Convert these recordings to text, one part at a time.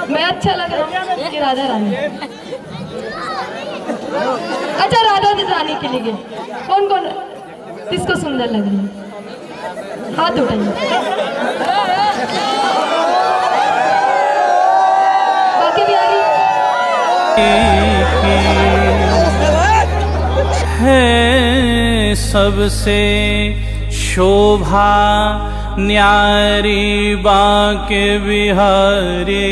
मैं अच्छा लग रहा हूँ कि राधा रानी? अच्छा, राधा रानी के लिए कौन कौन किसको सुंदर लग रही है? हाथ उठाइए। बाकी बिहारी है सबसे शोभा न्यारी बांके बिहारी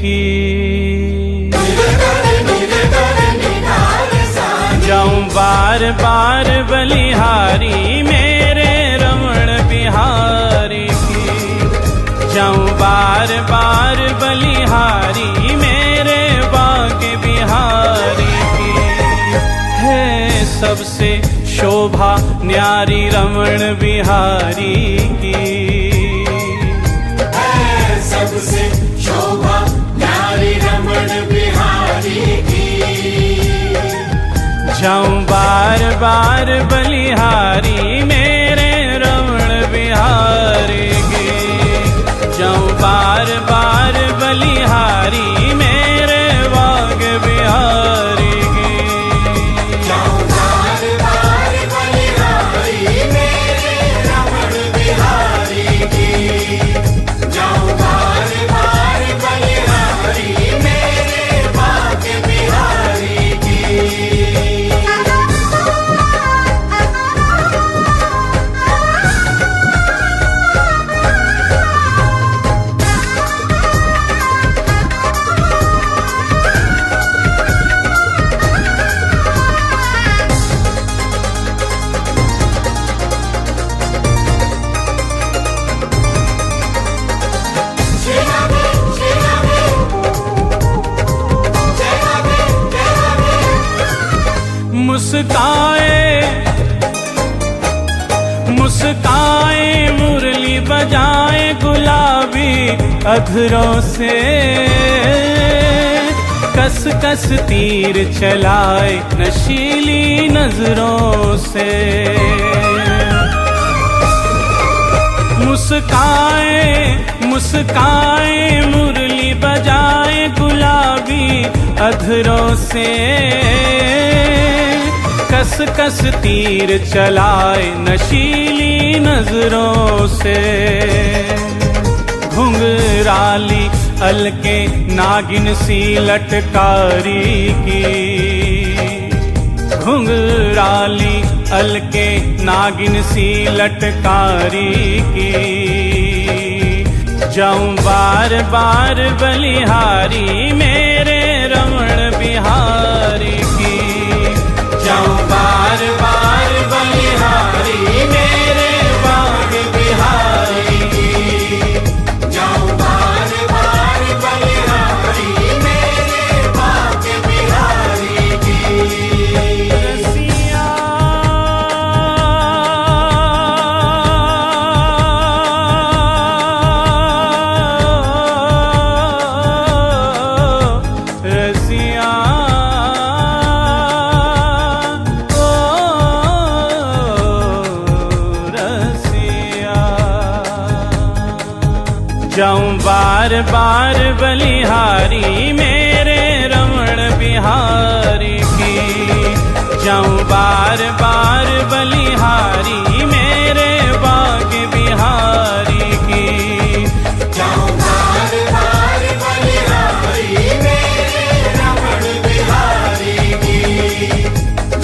की। जाऊं बार बार बलिहारी मेरे रमण बिहारी की। जाऊं बार बार बलिहारी मेरे बांके बिहारी की। है सबसे शोभा न्यारी रमण बिहारी की। है सबसे शोभा न्यारी रमण बिहारी की। जाऊं बार बार बलिहारी मेरे रमण बिहारी की। जाऊं बार बार बलिहारी मेरे बाग बिहारी की। जाऊं बार बार बलिहारी मेरे रमण बिहारी की। जाऊं बार बार बलिहारी मेरे बाग बिहारी की। मुस्काए मुस्काए मुरली बजाए गुलाबी अधरों से। कस कस तीर चलाए नशीली नजरों से। मुस्काए मुस्काए मुरली बजाए गुलाबी अधरों से। कस कस तीर चलाए नशीली नजरों से। घुंघराली अलके नागिन सी लटकारी की। घुंघराली अलके नागिन सी लटकारी की। जाऊं बार बार बलिहारी मेरे रमण बिहारी की। जाऊं बार बार बलिहारी मेरे बाग बिहारी की। जाऊं बार बार बलिहारी मेरे बाग बिहारी की। रसिया रसिया जाऊं बार बार बलिहारी मेरे रमण बिहारी की। जाऊं बार बार बलिहारी मेरे बाग बिहारी की। जाऊं बार बार बलिहारी मेरे रमण बिहारी की।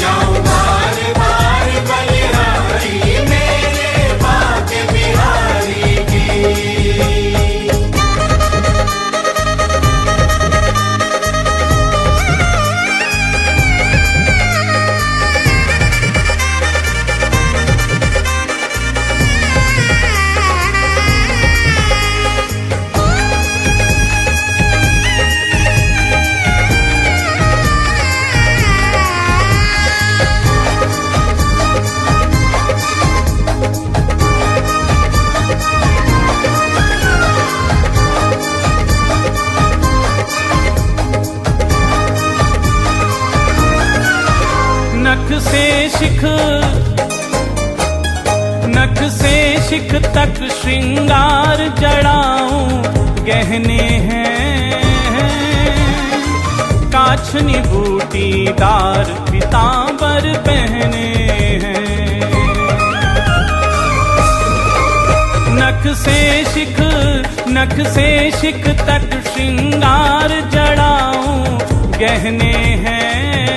जाऊं बार बार बलिहारी मेरे बाग बिहारी की। नख से शिख तक श्रृंगार जड़ाऊं गहने हैं, काछनी बूटीदार पीतांबर पहने हैं। नख से शिख तक श्रृंगार जड़ाऊं गहने हैं,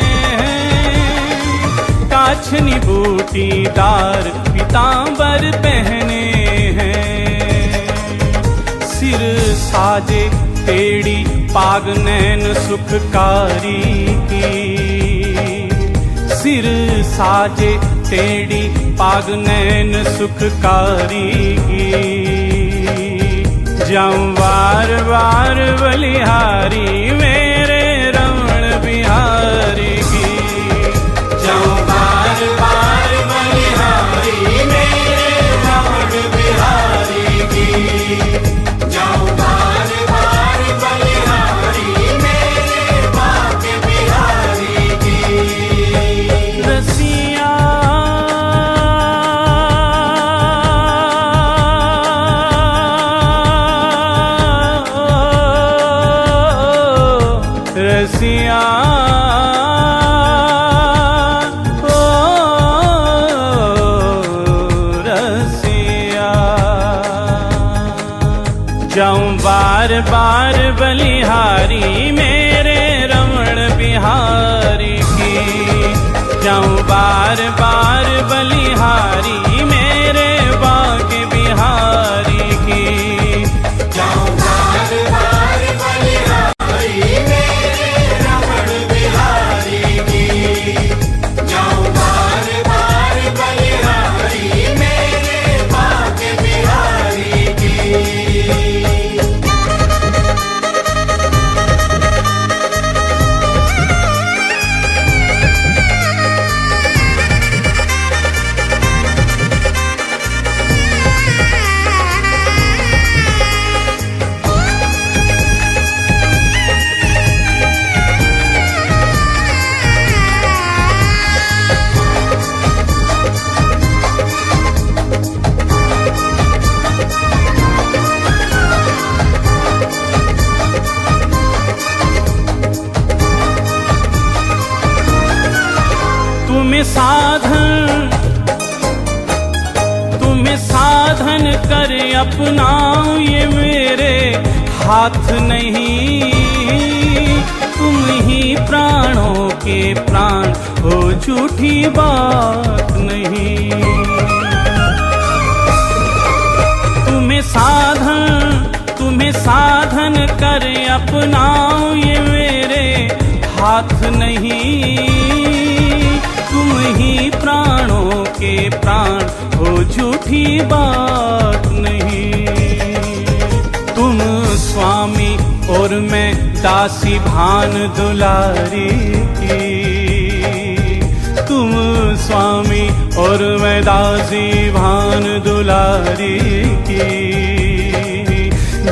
काछनी बूटीदार पीतांबर पहने हैं। सिर साजे टेढ़ी पाग नैन सुखकारी की, सिर साजे टेढ़ी पाग नैन सुखकारी की। जाऊं बार बार बलिहारी मेरे रमण बिहारी की, जाऊं बार बार बलिहारी मेरे रमण बिहारी की, जाऊं बार बार बलिहारी मेरे भाग्य बिहारी की। रसिया रसिया ओ रसिया। जाऊं बार बार बलिहारी मेरे रमण बिहारी की, जाऊं बार बार बलिहारी मेरे बाके बिहारी की। जाऊं बार बार बलिहारी मेरे रमण बिहारी की, जाऊं बार बार बलिहारी मेरे भाग्य बिहारी की। तुम्हें साधन कर अपनाऊं ये मेरे हाथ नहीं। तुम ही प्राणों के प्राण हो, झूठी बात नहीं। तुम्हें साधन कर अपनाऊं ये मेरे हाथ नहीं। तुम ही प्राणों के प्राण हो, झूठी बात नहीं। तुम स्वामी और मैं दासी भान दुलारी की, तुम स्वामी और मैं दासी भान दुलारी की।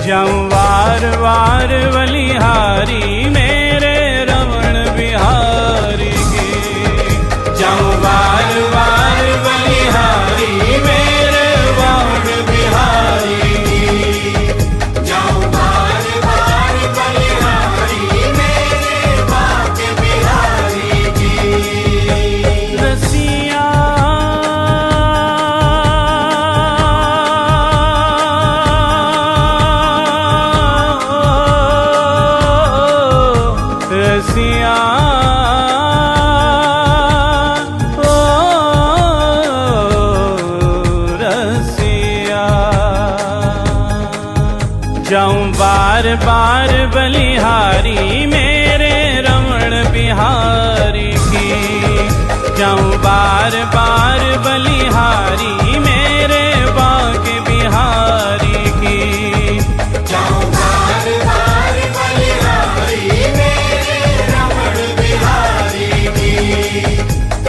जाऊं बार बार बलिहारी मेरे रमण बिहारी की, जाऊं बार बार बलिहारी मेरे रमण बिहारी की, जाऊं बार बार बलिहारी मेरे भाग्य बिहारी की। रसिया रसिया ओ रसिया। जाऊं बार बार बलिहारी मेरे रमण बिहारी की, जाऊं बार बार बलिहारी मेरे बाके बिहारी की। जाऊं बार बार बलिहारी मेरे रमण बिहारी की,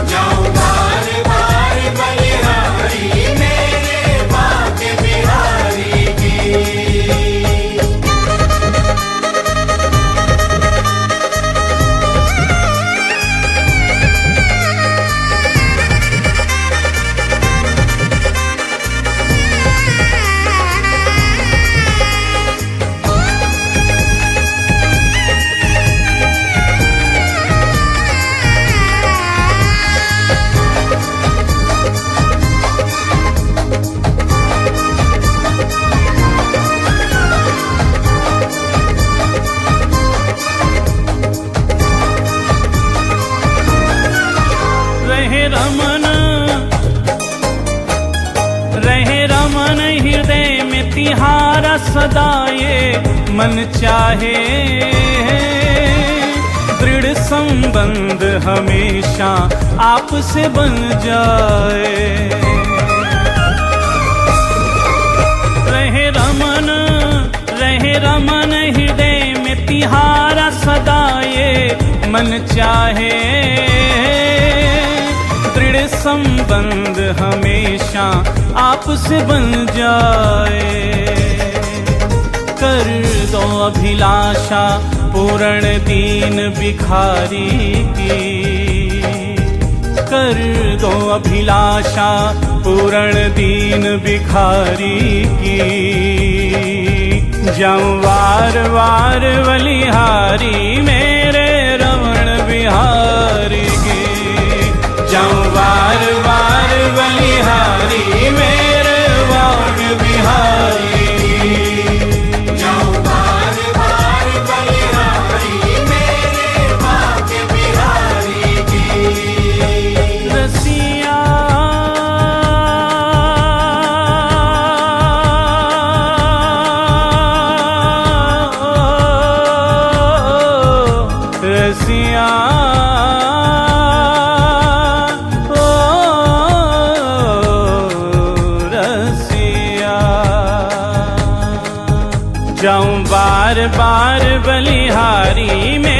जाऊं बार बार बलिहारी मेरे भाग्य बिहारी की। सदा ये मन चाहे, दृढ़ संबंध हमेशा आपसे बन जाए। रहे रमन हृदय में तिहारा सदा ये मन चाहे, दृढ़ संबंध हमेशा आपसे बन जाए। कर दो अभिलाषा पूर्ण दीन भिखारी की, कर दो अभिलाषा पूर्ण दीन भिखारी की। जाऊं वार वार बलिहारी मेरे रमण बिहारी की, जाऊं वार वार बलिहारी मेरे वाण बिहारी की। जाऊं बार बार बलिहारी मेरे भाग्य बिहारी की। रसिया रसिया ओ रसिया। जाऊं बार बार बलिहारी में